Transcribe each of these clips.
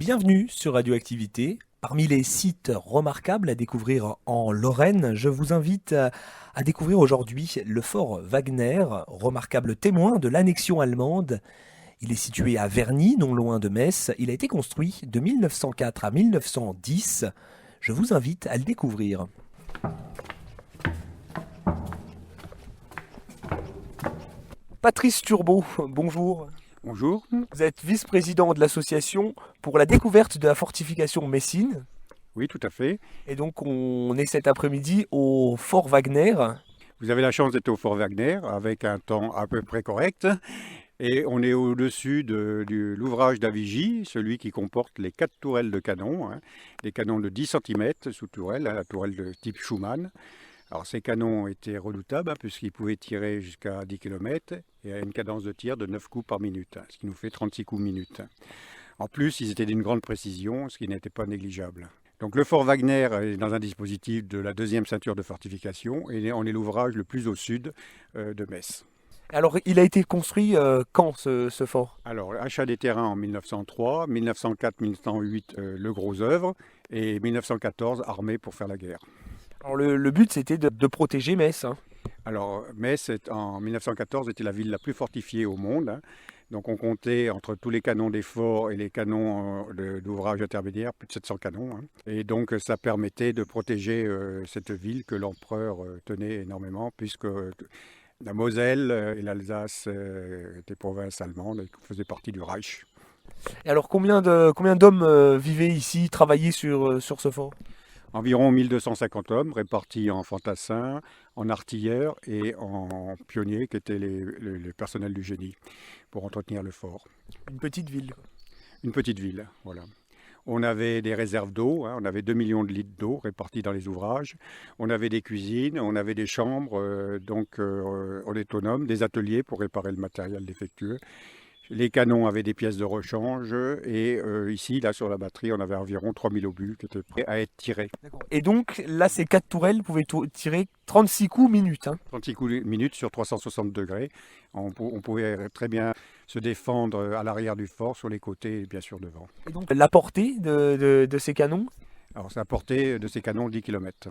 Bienvenue sur Radioactivité. Parmi les sites remarquables à découvrir en Lorraine, je vous invite à découvrir aujourd'hui le fort Wagner, remarquable témoin de l'annexion allemande. Il est situé à Verny, non loin de Metz. Il a été construit de 1904 à 1910. Je vous invite à le découvrir. Patrice Turbo, bonjour. Bonjour. Vous êtes vice-président de l'association pour la découverte de la fortification Messine. Oui, tout à fait. Et donc on est cet après-midi au Fort Wagner. Vous avez la chance d'être au Fort Wagner avec un temps à peu près correct. Et on est au-dessus de l'ouvrage d'Avigy, celui qui comporte les 4 tourelles de canon, des canons de 10 cm sous tourelle, la tourelle de type Schumann. Alors ces canons étaient redoutables puisqu'ils pouvaient tirer jusqu'à 10 km et à une cadence de tir de 9 coups par minute, ce qui nous fait 36 coups minute. En plus, ils étaient d'une grande précision, ce qui n'était pas négligeable. Donc le Fort Wagner est dans un dispositif de la 2e ceinture de fortification et on est l'ouvrage le plus au sud de Metz. Alors il a été construit quand ce fort? Alors achat des terrains en 1903, 1904-1908 le gros œuvre et 1914 armée pour faire la guerre. Alors le but c'était de protéger Metz. Alors Metz en 1914 était la ville la plus fortifiée au monde. Donc on comptait entre tous les canons des forts et les canons d'ouvrages intermédiaires plus de 700 canons. Et donc ça permettait de protéger cette ville que l'empereur tenait énormément puisque la Moselle et l'Alsace étaient provinces allemandes et faisaient partie du Reich. Et alors combien d'hommes vivaient ici, travaillaient sur ce fort? Environ 1250 hommes répartis en fantassins, en artilleurs et en pionniers qui étaient les personnels du génie pour entretenir le fort. Une petite ville. Une petite ville, voilà. On avait des réserves d'eau, on avait 2 millions de litres d'eau répartis dans les ouvrages. On avait des cuisines, on avait des chambres autonomes, des ateliers pour réparer le matériel défectueux. Les canons avaient des pièces de rechange et ici, là sur la batterie, on avait environ 3000 obus qui étaient prêts à être tirés. Et donc là, ces 4 tourelles pouvaient tirer 36 coups minute. 36 coups minute sur 360 degrés. On pouvait très bien se défendre à l'arrière du fort, sur les côtés et bien sûr devant. Et donc la portée de ces canons? Alors ça portait de ces canons 10 km.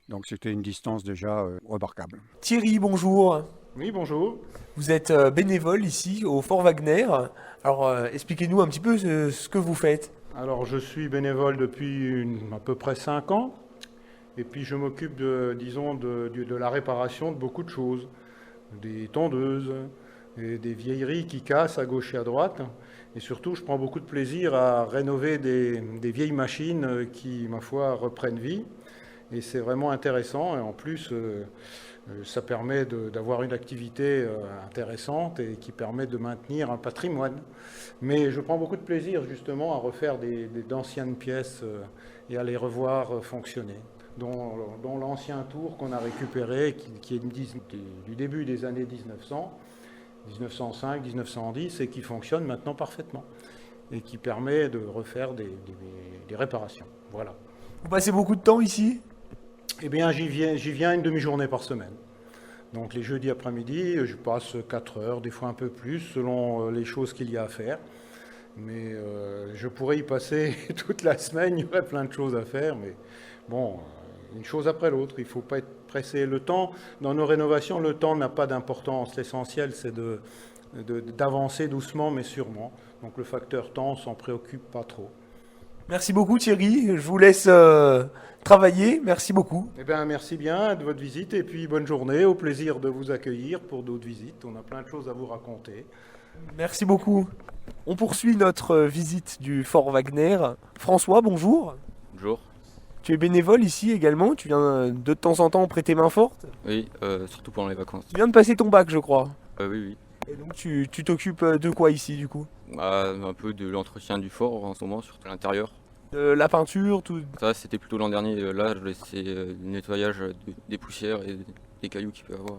Donc c'était une distance déjà remarquable. Thierry, bonjour. Oui, bonjour. Vous êtes bénévole ici au Fort Wagner. Alors expliquez-nous un petit peu ce que vous faites. Alors, je suis bénévole depuis à peu près 5 ans. Et puis, je m'occupe de la réparation de beaucoup de choses. Des tondeuses, et des vieilleries qui cassent à gauche et à droite. Et surtout, je prends beaucoup de plaisir à rénover des vieilles machines qui, ma foi, reprennent vie. Et c'est vraiment intéressant. Et en plus, ça permet d'avoir une activité intéressante et qui permet de maintenir un patrimoine. Mais je prends beaucoup de plaisir justement à refaire d'anciennes pièces et à les revoir fonctionner. Dont l'ancien tour qu'on a récupéré, qui est du début des années 1900, 1905, 1910, et qui fonctionne maintenant parfaitement. Et qui permet de refaire des réparations. Voilà. Vous passez beaucoup de temps ici? Eh bien, j'y viens une demi-journée par semaine. Donc les jeudis après-midi, je passe 4 heures, des fois un peu plus, selon les choses qu'il y a à faire. Mais je pourrais y passer toute la semaine, il y aurait plein de choses à faire. Mais bon, une chose après l'autre, il ne faut pas être pressé. Le temps, dans nos rénovations, le temps n'a pas d'importance. L'essentiel, c'est d'avancer doucement mais sûrement. Donc le facteur temps, on s'en préoccupe pas trop. Merci beaucoup Thierry, je vous laisse travailler, merci beaucoup. Eh bien, merci bien de votre visite et puis bonne journée, au plaisir de vous accueillir pour d'autres visites. On a plein de choses à vous raconter. Merci beaucoup. On poursuit notre visite du Fort Wagner. François, bonjour. Bonjour. Tu es bénévole ici également, tu viens de temps en temps prêter main forte. Oui, surtout pendant les vacances. Tu viens de passer ton bac je crois. Oui. Et donc tu t'occupes de quoi ici du coup? Un peu de l'entretien du fort en ce moment, surtout à l'intérieur. De la peinture, tout. Ça, c'était plutôt l'an dernier. Là, je laissais du nettoyage des poussières et des cailloux qu'il peut y avoir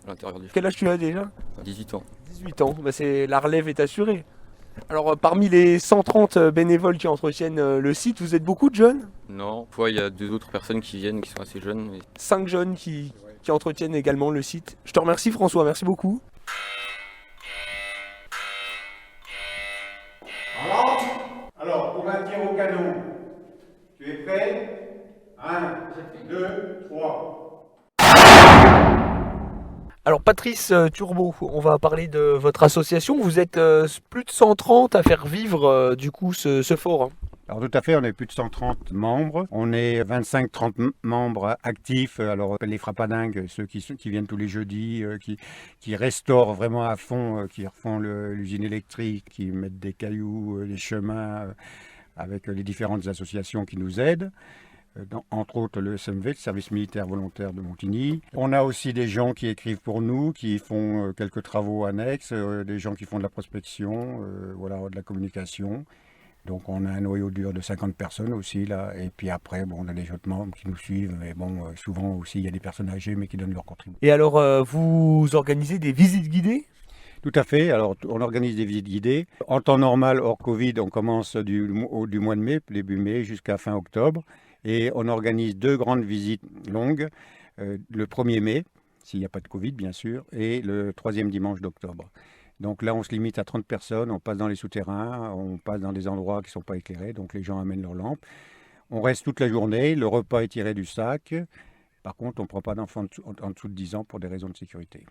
à l'intérieur du fort. Quel âge tu as déjà? 18 ans. 18 ans, bah la relève est assurée. Alors parmi les 130 bénévoles qui entretiennent le site, vous êtes beaucoup de jeunes? Non, il y a 2 autres personnes qui viennent, qui sont assez jeunes. 5 jeunes qui entretiennent également le site. Je te remercie François, merci beaucoup. Alors, pour tir au canon. Tu es prêt? 1, 2, 3. Alors Patrice Turbo, on va parler de votre association. Vous êtes plus de 130 à faire vivre du coup ce fort, hein. Alors tout à fait, on est plus de 130 membres. On est 25-30 membres actifs. Alors les frappadingues, ceux qui viennent tous les jeudis, qui restaurent vraiment à fond, qui refont l'usine électrique, qui mettent des cailloux, les chemins, avec les différentes associations qui nous aident. Entre autres le SMV, le service militaire volontaire de Montigny. On a aussi des gens qui écrivent pour nous, qui font quelques travaux annexes, des gens qui font de la prospection, voilà, de la communication. Donc on a un noyau dur de 50 personnes aussi là, et puis après bon, on a des autres membres qui nous suivent, mais bon souvent aussi il y a des personnes âgées mais qui donnent leur contribution. Et alors vous organisez des visites guidées? Tout à fait, alors on organise des visites guidées. En temps normal, hors Covid, on commence du mois de mai, début mai jusqu'à fin octobre, et on organise 2 grandes visites longues, le 1er mai, s'il n'y a pas de Covid bien sûr, et le 3e dimanche d'octobre. Donc là, on se limite à 30 personnes, on passe dans les souterrains, on passe dans des endroits qui ne sont pas éclairés, donc les gens amènent leurs lampes. On reste toute la journée, le repas est tiré du sac. Par contre, on ne prend pas d'enfants en dessous de 10 ans pour des raisons de sécurité.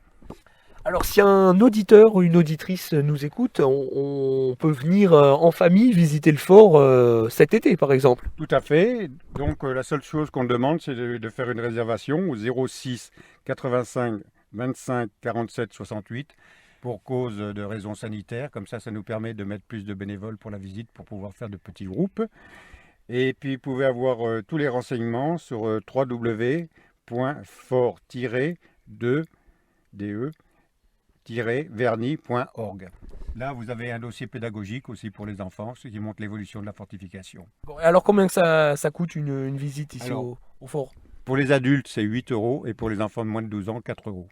Alors si un auditeur ou une auditrice nous écoute, on peut venir en famille visiter le fort cet été par exemple. Tout à fait. Donc la seule chose qu'on demande, c'est de faire une réservation au 06 85 25 47 68. Pour cause de raisons sanitaires. Comme ça nous permet de mettre plus de bénévoles pour la visite, pour pouvoir faire de petits groupes. Et puis, vous pouvez avoir tous les renseignements sur www.fort-verni.org. Là, vous avez un dossier pédagogique aussi pour les enfants, ce qui montre l'évolution de la fortification. Bon, alors combien que ça coûte une visite ici au fort? Pour les adultes, c'est 8 € et pour les enfants de moins de 12 ans, 4 €.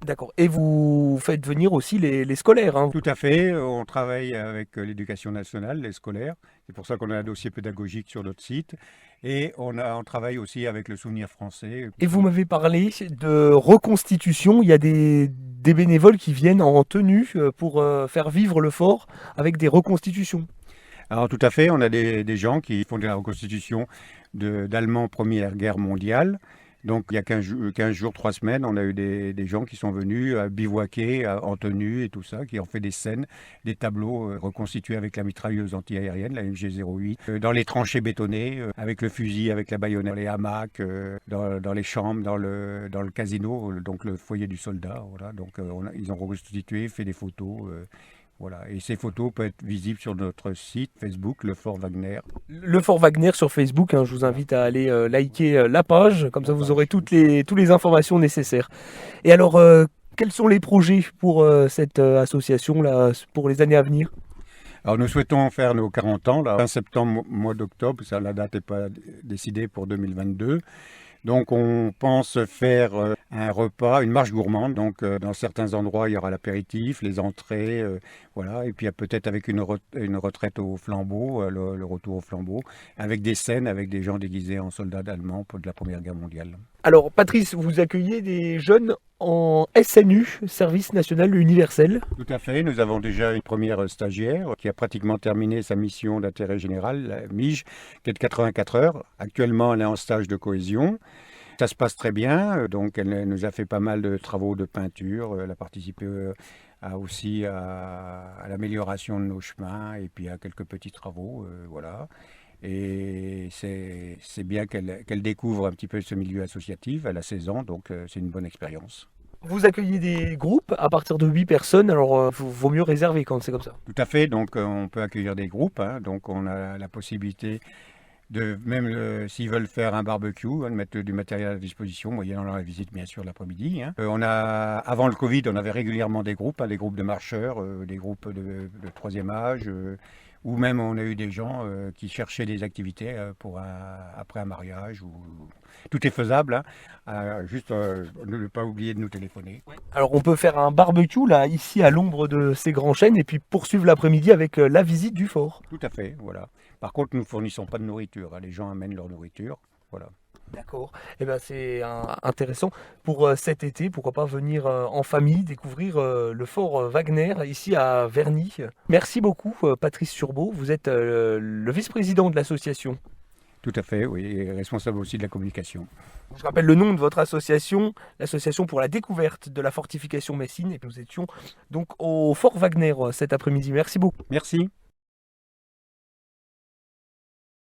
D'accord. Et vous faites venir aussi les scolaires, hein? Tout à fait. On travaille avec l'éducation nationale, les scolaires. C'est pour ça qu'on a un dossier pédagogique sur notre site. Et on travaille aussi avec le Souvenir français. Et vous m'avez parlé de reconstitution. Il y a des bénévoles qui viennent en tenue pour faire vivre le fort avec des reconstitutions. Alors tout à fait. On a des gens qui font de la reconstitution d'Allemands Première Guerre mondiale. Donc il y a 15 jours, 3 semaines, on a eu des gens qui sont venus bivouaquer en tenue et tout ça, qui ont fait des scènes, des tableaux reconstitués avec la mitrailleuse anti-aérienne, la MG08, dans les tranchées bétonnées, avec le fusil, avec la baïonnette, dans les hamacs, dans les chambres, dans le casino, donc le foyer du soldat. Voilà. Donc ils ont reconstitué, fait des photos. Voilà. Et ces photos peuvent être visibles sur notre site Facebook, le Fort Wagner. Le Fort Wagner sur Facebook, hein, je vous invite à aller liker la page, comme ça vous aurez toutes les informations nécessaires. Et alors, quels sont les projets pour cette association-là, pour les années à venir? Alors nous souhaitons faire nos 40 ans, là, fin septembre, mois d'octobre, ça, la date n'est pas décidée pour 2022. Donc on pense faire un repas, une marche gourmande. Donc dans certains endroits, il y aura l'apéritif, les entrées, voilà. Et puis peut-être avec une retraite au flambeau, le retour au flambeau, avec des scènes, avec des gens déguisés en soldats allemands pour de la Première Guerre mondiale. Alors Patrice, vous accueillez des jeunes en SNU, Service National Universel. Tout à fait, nous avons déjà une première stagiaire qui a pratiquement terminé sa mission d'intérêt général, la MIGE, qui est de 84 heures. Actuellement, elle est en stage de cohésion. Ça se passe très bien, donc elle nous a fait pas mal de travaux de peinture, elle a participé aussi à l'amélioration de nos chemins et puis à quelques petits travaux, voilà. Et c'est bien qu'elle découvre un petit peu ce milieu associatif, elle a 16 ans, donc c'est une bonne expérience. Vous accueillez des groupes à partir de 8 personnes, alors vaut mieux réserver quand c'est comme ça. Tout à fait, donc on peut accueillir des groupes, hein, donc on a la possibilité de, même s'ils veulent faire un barbecue, de mettre du matériel à disposition, moyennant la visite bien sûr l'après-midi. Hein. Avant le Covid, on avait régulièrement des groupes, hein, des groupes de marcheurs, des groupes de troisième âge, ou même on a eu des gens qui cherchaient des activités après un mariage. Tout est faisable, hein. Juste ne pas oublier de nous téléphoner. Alors on peut faire un barbecue là, ici à l'ombre de ces grands chênes et puis poursuivre l'après-midi avec la visite du fort. Tout à fait, voilà. Par contre, nous ne fournissons pas de nourriture, hein. Les gens amènent leur nourriture, voilà. D'accord. Eh ben, c'est intéressant pour cet été. Pourquoi pas venir en famille découvrir le fort Wagner ici à Verny. Merci beaucoup, Patrice Surbeau. Vous êtes le vice-président de l'association. Tout à fait, oui, et responsable aussi de la communication. Je rappelle le nom de votre association, l'association pour la découverte de la fortification messine. Et nous étions donc au fort Wagner cet après-midi. Merci beaucoup. Merci.